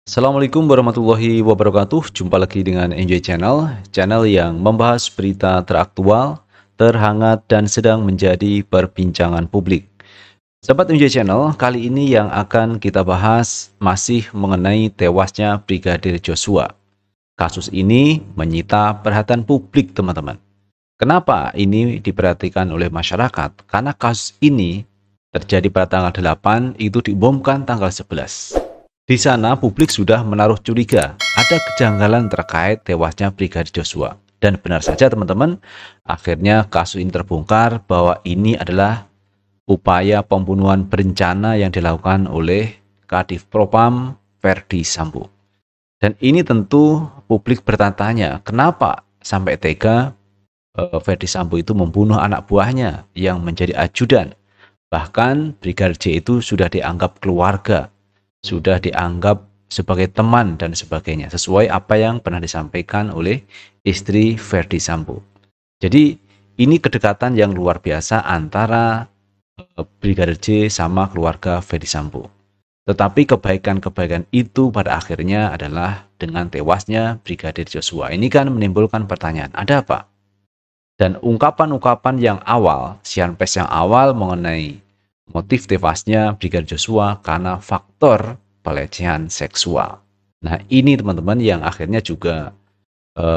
Assalamualaikum warahmatullahi wabarakatuh. Jumpa lagi dengan Enjoy Channel, channel yang membahas berita teraktual, terhangat, dan sedang menjadi perbincangan publik. Sahabat Enjoy Channel, kali ini yang akan kita bahas masih mengenai tewasnya Brigadir Joshua. Kasus ini menyita perhatian publik, teman-teman. Kenapa ini diperhatikan oleh masyarakat? Karena kasus ini terjadi pada tanggal 8, itu diumumkan tanggal 11. Di sana publik sudah menaruh curiga ada kejanggalan terkait tewasnya Brigadir Joshua. Dan benar saja teman-teman, akhirnya kasus ini terbongkar bahwa ini adalah upaya pembunuhan berencana yang dilakukan oleh Kadif Propam Ferdy Sambo. Dan ini tentu publik bertanya-tanya, kenapa sampai tega Ferdy Sambo itu membunuh anak buahnya yang menjadi ajudan. Bahkan Brigadir J itu sudah dianggap keluarga, sudah dianggap sebagai teman dan sebagainya, sesuai apa yang pernah disampaikan oleh istri Ferdy Sambo. Jadi ini kedekatan yang luar biasa antara Brigadir J sama keluarga Ferdy Sambo. Tetapi kebaikan-kebaikan itu pada akhirnya adalah dengan tewasnya Brigadir Joshua. Ini kan menimbulkan pertanyaan, ada apa? Dan ungkapan-ungkapan yang awal, siaran pers yang awal mengenai motif tewasnya Brigadir Joshua karena faktor pelecehan seksual. Nah, ini teman-teman yang akhirnya juga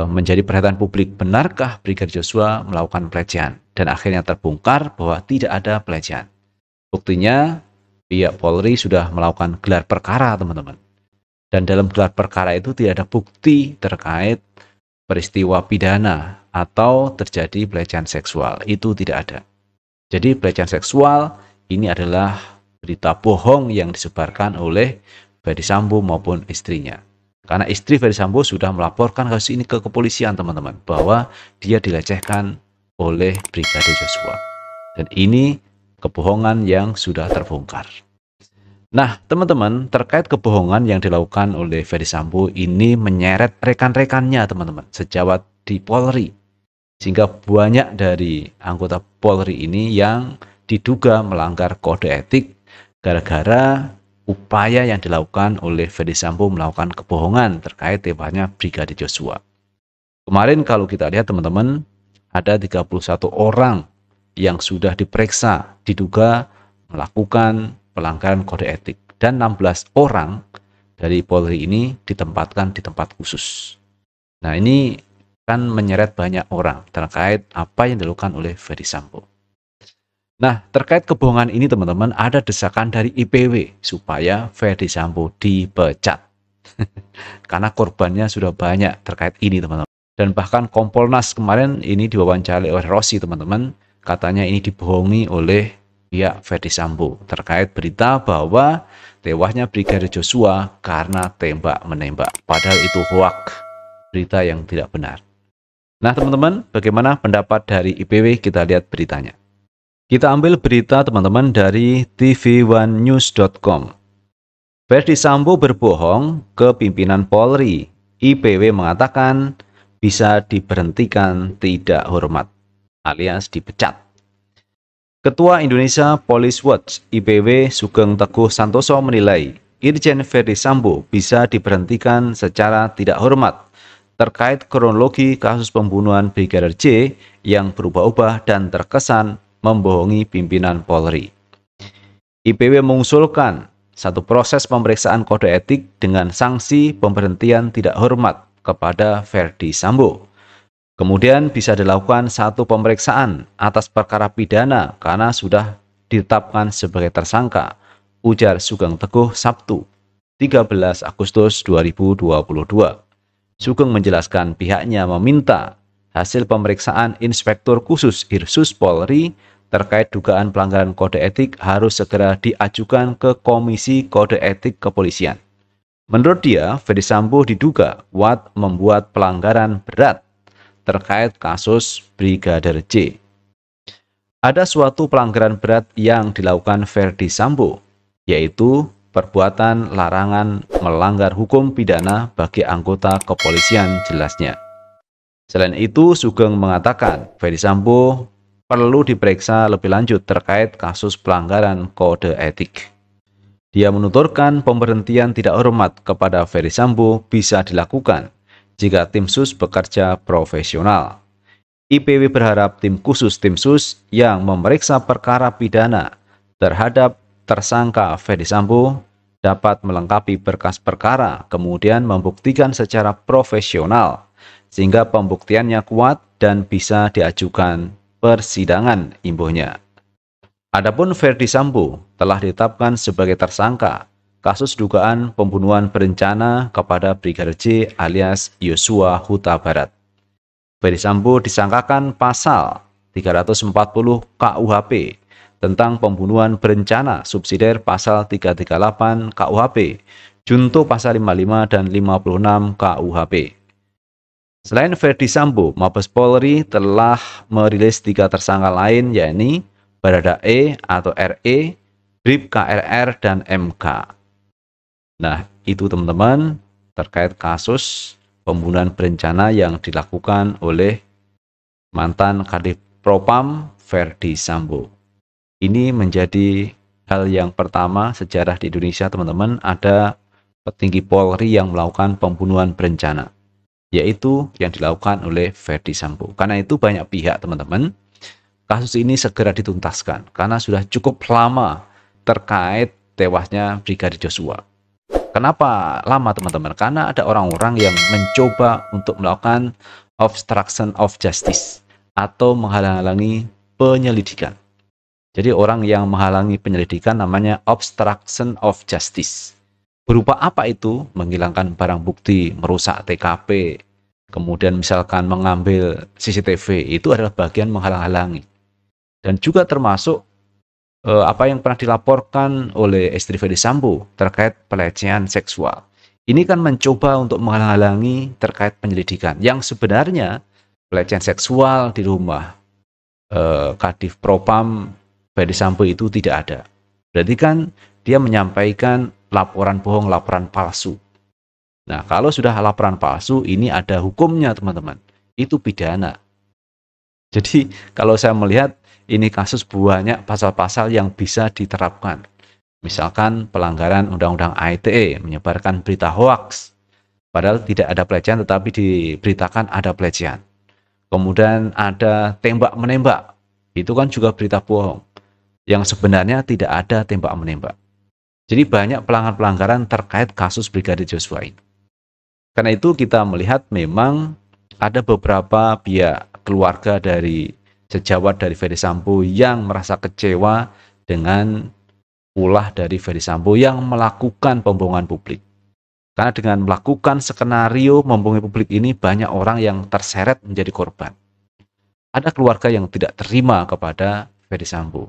menjadi perhatian publik. Benarkah Brigadir Joshua melakukan pelecehan? Dan akhirnya terbongkar bahwa tidak ada pelecehan. Buktinya, pihak Polri sudah melakukan gelar perkara, teman-teman. Dan dalam gelar perkara itu tidak ada bukti terkait peristiwa pidana atau terjadi pelecehan seksual. Itu tidak ada. Jadi pelecehan seksual ini adalah berita bohong yang disebarkan oleh Ferdy Sambo maupun istrinya. Karena istri Ferdy Sambo sudah melaporkan kasus ini ke kepolisian, teman-teman, bahwa dia dilecehkan oleh Brigadir Joshua. Dan ini kebohongan yang sudah terbongkar. Nah, teman-teman, terkait kebohongan yang dilakukan oleh Ferdy Sambo ini menyeret rekan-rekannya, teman-teman, sejawat di Polri. Sehingga banyak dari anggota Polri ini yang diduga melanggar kode etik gara-gara upaya yang dilakukan oleh Ferdy Sambo melakukan kebohongan terkait tewasnya Brigadir Joshua. Kemarin kalau kita lihat teman-teman, ada 31 orang yang sudah diperiksa diduga melakukan pelanggaran kode etik, dan 16 orang dari Polri ini ditempatkan di tempat khusus. Nah, ini kan menyeret banyak orang terkait apa yang dilakukan oleh Ferdy Sambo. Nah, terkait kebohongan ini teman-teman, ada desakan dari IPW supaya Ferdy Sambo dipecat. Karena korbannya sudah banyak terkait ini teman-teman. Dan bahkan Kompolnas kemarin ini diwawancarai oleh Rossi teman-teman, katanya ini dibohongi oleh pihak Ferdy Sambo terkait berita bahwa tewasnya Brigadir Joshua karena tembak-menembak. Padahal itu hoax, berita yang tidak benar. Nah teman-teman, bagaimana pendapat dari IPW? Kita lihat beritanya. Kita ambil berita teman-teman dari tv1news.com. Ferdy Sambo berbohong ke pimpinan Polri. IPW mengatakan bisa diberhentikan tidak hormat alias dipecat. Ketua Indonesia Police Watch IPW Sugeng Teguh Santoso menilai Irjen Ferdy Sambo bisa diberhentikan secara tidak hormat terkait kronologi kasus pembunuhan Brigadir J yang berubah-ubah dan terkesan membohongi pimpinan Polri. IPW mengusulkan satu proses pemeriksaan kode etik dengan sanksi pemberhentian tidak hormat kepada Ferdy Sambo. Kemudian bisa dilakukan satu pemeriksaan atas perkara pidana karena sudah ditetapkan sebagai tersangka, ujar Sugeng Teguh Sabtu 13 Agustus 2022. Sugeng menjelaskan pihaknya meminta hasil pemeriksaan Inspektur Khusus Irsus Polri terkait dugaan pelanggaran kode etik harus segera diajukan ke Komisi Kode Etik Kepolisian. Menurut dia, Ferdy Sambo diduga kuat membuat pelanggaran berat terkait kasus Brigadir J. Ada suatu pelanggaran berat yang dilakukan Ferdy Sambo, yaitu perbuatan larangan melanggar hukum pidana bagi anggota kepolisian, jelasnya. Selain itu, Sugeng mengatakan Ferdy Sambo perlu diperiksa lebih lanjut terkait kasus pelanggaran kode etik. Dia menuturkan pemberhentian tidak hormat kepada Ferdy Sambo bisa dilakukan jika tim sus bekerja profesional. IPW berharap tim sus yang memeriksa perkara pidana terhadap tersangka Ferdy Sambo dapat melengkapi berkas perkara, kemudian membuktikan secara profesional, sehingga pembuktiannya kuat dan bisa diajukan persidangan, imbuhnya. Adapun Ferdy Sambo telah ditetapkan sebagai tersangka kasus dugaan pembunuhan berencana kepada Brigadir J alias Yosua Huta Barat. Ferdy Sambo disangkakan pasal 340 KUHP tentang pembunuhan berencana subsidiar pasal 338 KUHP, junto pasal 55 dan 56 KUHP. Selain Ferdy Sambo, Mabes Polri telah merilis 3 tersangka lain, yakni Baradae atau RE, Brib KRR, dan MK. Nah, itu teman-teman terkait kasus pembunuhan berencana yang dilakukan oleh mantan Kadif Propam Ferdy Sambo. Ini menjadi hal yang pertama sejarah di Indonesia, teman-teman, ada petinggi Polri yang melakukan pembunuhan berencana, yaitu yang dilakukan oleh Ferdy Sambo. Karena itu banyak pihak, teman-teman, kasus ini segera dituntaskan karena sudah cukup lama terkait tewasnya Brigadir Joshua. Kenapa lama, teman-teman? Karena ada orang-orang yang mencoba untuk melakukan obstruction of justice atau menghalang-halangi penyelidikan. Jadi orang yang menghalangi penyelidikan namanya obstruction of justice. Berupa apa itu? Menghilangkan barang bukti, merusak TKP, kemudian misalkan mengambil CCTV, itu adalah bagian menghalang-halangi. Dan juga termasuk apa yang pernah dilaporkan oleh istri Ferdy Sambo terkait pelecehan seksual. Ini kan mencoba untuk menghalang-halangi terkait penyelidikan, yang sebenarnya pelecehan seksual di rumah Kadif Propam Ferdy Sambo itu tidak ada. Berarti kan dia menyampaikan laporan bohong, laporan palsu. Nah, kalau sudah laporan palsu, ini ada hukumnya, teman-teman. Itu pidana. Jadi, kalau saya melihat ini kasus banyak pasal-pasal yang bisa diterapkan. Misalkan pelanggaran Undang-Undang ITE, menyebarkan berita hoaks. Padahal tidak ada pelecehan, tetapi diberitakan ada pelecehan. Kemudian ada tembak-menembak. Itu kan juga berita bohong, yang sebenarnya tidak ada tembak-menembak. Jadi banyak pelanggaran terkait kasus Brigadir Joshua ini. Karena itu kita melihat memang ada beberapa pihak keluarga dari sejawat dari Ferdy Sambo yang merasa kecewa dengan ulah dari Ferdy Sambo yang melakukan pembohongan publik. Karena dengan melakukan skenario membohongi publik ini, banyak orang yang terseret menjadi korban. Ada keluarga yang tidak terima kepada Ferdy Sambo.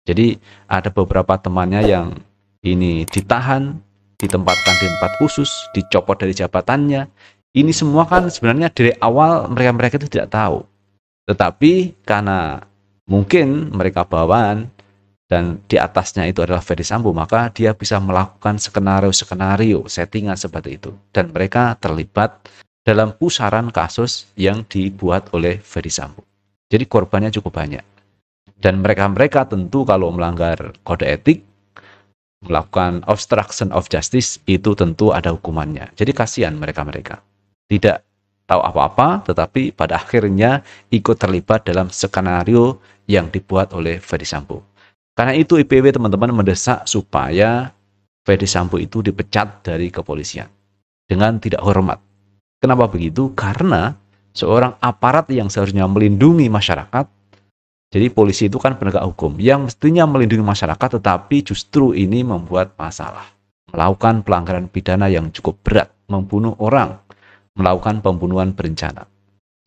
Jadi ada beberapa temannya yang ini ditahan, ditempatkan di tempat khusus, dicopot dari jabatannya. Ini semua kan sebenarnya dari awal mereka itu tidak tahu. Tetapi karena mungkin mereka bawaan dan di atasnya itu adalah Ferdy Sambo, maka dia bisa melakukan skenario settingan seperti itu. Dan mereka terlibat dalam pusaran kasus yang dibuat oleh Ferdy Sambo. Jadi korbannya cukup banyak. Dan mereka tentu kalau melanggar kode etik, melakukan obstruction of justice, itu tentu ada hukumannya. Jadi kasihan mereka. Tidak tahu apa-apa, tetapi pada akhirnya ikut terlibat dalam skenario yang dibuat oleh Ferdy Sambo. Karena itu IPW, teman-teman, mendesak supaya Ferdy Sambo itu dipecat dari kepolisian dengan tidak hormat. Kenapa begitu? Karena seorang aparat yang seharusnya melindungi masyarakat, jadi polisi itu kan penegak hukum yang mestinya melindungi masyarakat, tetapi justru ini membuat masalah, melakukan pelanggaran pidana yang cukup berat, membunuh orang, melakukan pembunuhan berencana.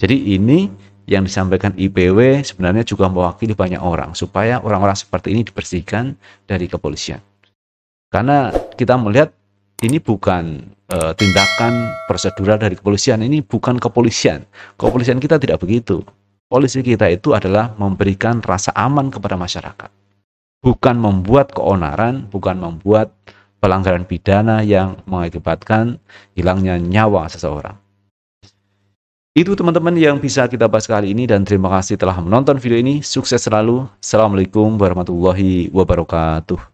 Jadi ini yang disampaikan IPW sebenarnya juga mewakili banyak orang, supaya orang-orang seperti ini dibersihkan dari kepolisian. Karena kita melihat ini bukan tindakan prosedural dari kepolisian, ini bukan kepolisian. Kepolisian kita tidak begitu. Polisi kita itu adalah memberikan rasa aman kepada masyarakat. Bukan membuat keonaran, bukan membuat pelanggaran pidana yang mengakibatkan hilangnya nyawa seseorang. Itu, teman-teman, yang bisa kita bahas kali ini, dan terima kasih telah menonton video ini. Sukses selalu. Assalamualaikum warahmatullahi wabarakatuh.